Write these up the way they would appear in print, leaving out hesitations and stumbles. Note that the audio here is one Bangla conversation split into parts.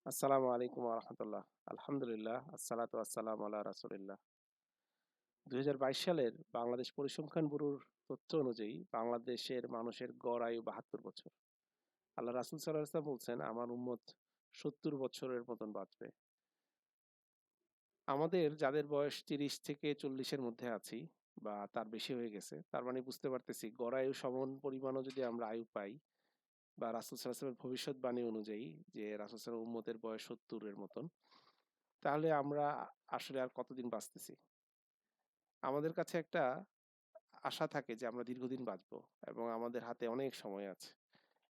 আসসালামু আলাইকুম ওয়া রাহমাতুল্লাহ। আলহামদুলিল্লাহ, আসসালাতু ওয়াসসালামু আলা রাসূলিল্লাহ। ২০২২ সালের বাংলাদেশ পরিসংখ্যান ব্যুরোর তথ্য অনুযায়ী বাংলাদেশের মানুষের গড় আয়ু ৭২ বছর। আল্লাহ রাসূল সাল্লাল্লাহু আলাইহি ওয়াসাল্লাম বলছেন, "আমার উম্মত ৭০ বছরের মতন বাঁচবে।" আমাদের যাদের বয়স ৩০ থেকে ৪০ এর মধ্যে আছি বা তার বেশি হয়ে গেছে, তার মানে বুঝতে পারতেছি গড় আয়ু সমান পরিমাণও যদি আমরা আয়ু পাই বা রাসূল সাল্লাল্লাহু আলাইহি ওয়াসাল্লামের ভবিষ্যদ্বাণী অনুযায়ী যে রাসূল সাল্লাল্লাহু আলাইহি ওয়াসাল্লাম উম্মতের বয়স ৭০ এর মতন, তাহলে আমরা আসলে আর কতদিন বাঁচতেছি? আমাদের কাছে একটা আশা থাকে যে আমরা দীর্ঘদিন বাঁচবো এবং আমাদের হাতে অনেক সময় আছে।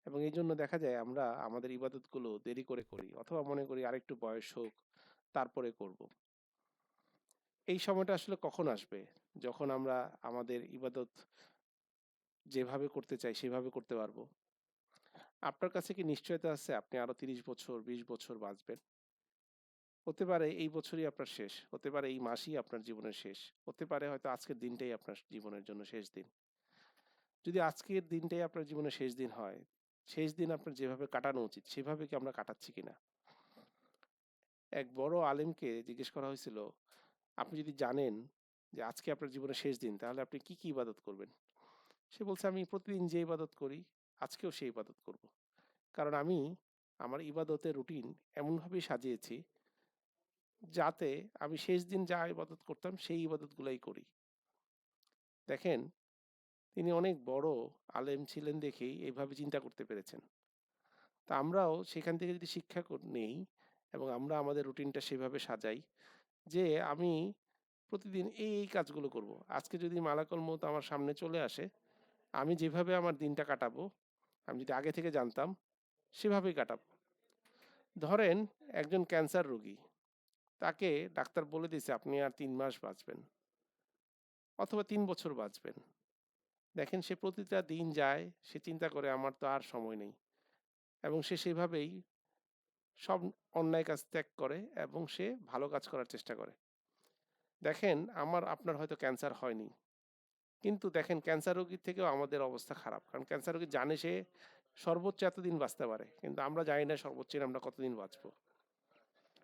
এবং এইজন্য দেখা যায় আমরা আমাদের ইবাদতগুলো দেরি করে করি অথবা মনে করি আরেকটু বয়স হোক, তারপরে করব। এই সময়টা আসলে কখন আসবে? যখন আমরা আমাদের ইবাদত যেভাবে করতে চাই সেভাবে করতে পারবো। আপনার কাছে কি নিশ্চয়তা আছে আপনি আরো ৩০ বছর, ২০ বছর বাঁচবেন? হতে পারে এই বছরই আপনার শেষ, হতে পারে এই মাসই আপনার জীবনের শেষ, হতে পারে হয়তো আজকের দিনটাই আপনার জীবনের জন্য শেষ দিন। যদি আজকের দিনটাই আপনার জীবনের শেষ দিন হয়, শেষ দিন আপনার যেভাবে কাটানো উচিত সেভাবে কি আমরা কাটাচ্ছি কিনা? এক বড় আলেমকে জিজ্ঞেস করা হয়েছিল, আপনি যদি জানেন যে আজকে আপনার জীবনের শেষ দিন তাহলে আপনি কি, কি ইবাদত করবেন? সে বলছে, আমি প্রতিদিন যে ইবাদত করি আজকেও সেই ইবাদত করব। কারণ আমি আমার ইবাদতের রুটিন এমনভাবেই সাজিয়েছি যাতে আমি শেষ দিন যা ইবাদত করতাম সেই ইবাদতগুলাই করি। দেখেন, তিনি অনেক বড় আলেম ছিলেন দেখেই এভাবে চিন্তা করতে পেরেছেন। তা আমরাও সেখান থেকে যদি শিক্ষা নেই এবং আমরা আমাদের রুটিনটা সেভাবে সাজাই যে আমি প্রতিদিন এই কাজগুলো করব। আজকে যদি মালাকুল মউত আমার সামনে চলে আসে, আমি যেভাবে আমার দিনটা কাটাবো, আমি যদি আগে থেকে জানতাম সেভাবেই কাটাবো। ধরেন একজন ক্যান্সার রোগী, তাকে ডাক্তার বলে দিয়েছে আপনি আর ৩ মাস বাঁচবেন অথবা ৩ বছর বাঁচবেন। দেখেন, সে প্রতিটা দিন যায়, সে চিন্তা করে আমার তো আর সময় নেই এবং সে সেভাবেই সব অন্যায় কাজ ত্যাগ করে এবং সে ভালো কাজ করার চেষ্টা করে। দেখেন, আমার আপনার হয়তো ক্যান্সার হয়নি। কিন্তু দেখেন, ক্যান্সার রোগীর থেকেও আমাদের অবস্থা খারাপ। কারণ ক্যান্সার রোগী জানে সে সর্বোচ্চ এতদিন বাঁচতে পারে। কিন্তু আমরা জানি না সর্বোচ্চ আমরা কতদিন বাঁচবো।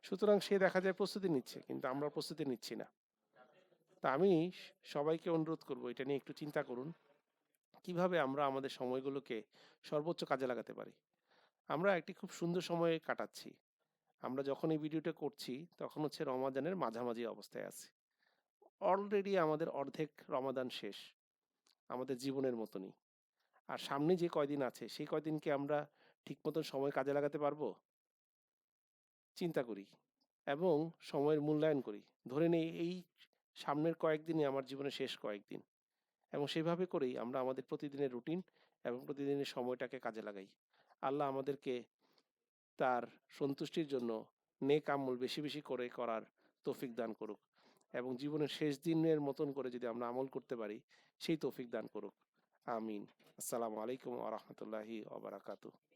সুতরাং সে দেখা যায় প্রস্তুতি নিচ্ছে, কিন্তু আমরা প্রস্তুতি নিচ্ছি না। তা আমি সবাইকে অনুরোধ করব এটা নিয়ে একটু চিন্তা করুন। কিভাবে আমরা আমাদের সময়গুলোকে সর্বোচ্চ কাজে লাগাতে পারি। আমরা একটি খুব সুন্দর সময় কাটাচ্ছি। আমরা যখন এই ভিডিওটা করছি তখন হচ্ছে রমাদানের মাঝামাঝি অবস্থায় আছি। অলরেডি আমাদের অর্ধেক রমাদান শেষ, আমাদের জীবনের মতনই। আর সামনে যে কয়দিন আছে সেই কয়দিন কি আমরা ঠিক মতন সময় কাজে লাগাতে পারবো? চিন্তা করি এবং সময়ের মূল্যায়ন করি। ধরে নেই এই সামনের কয়েকদিনই আমার জীবনের শেষ কয়েকদিন এবং সেভাবে করেই আমরা আমাদের প্রতিদিনের রুটিন এবং প্রতিদিনের সময়টাকে কাজে লাগাই। আল্লাহ আমাদেরকে তার সন্তুষ্টির জন্য নেক আমল বেশি, বেশি করে করার তৌফিক দান করুক এবং জীবনের শেষ দিনের মতন করে যদি আমরা আমল করতে পারি সেই তৌফিক দান করুক। আমিন। আসসালামু আলাইকুম ওয়া রাহমাতুল্লাহি ওয়া বারাকাতুহু।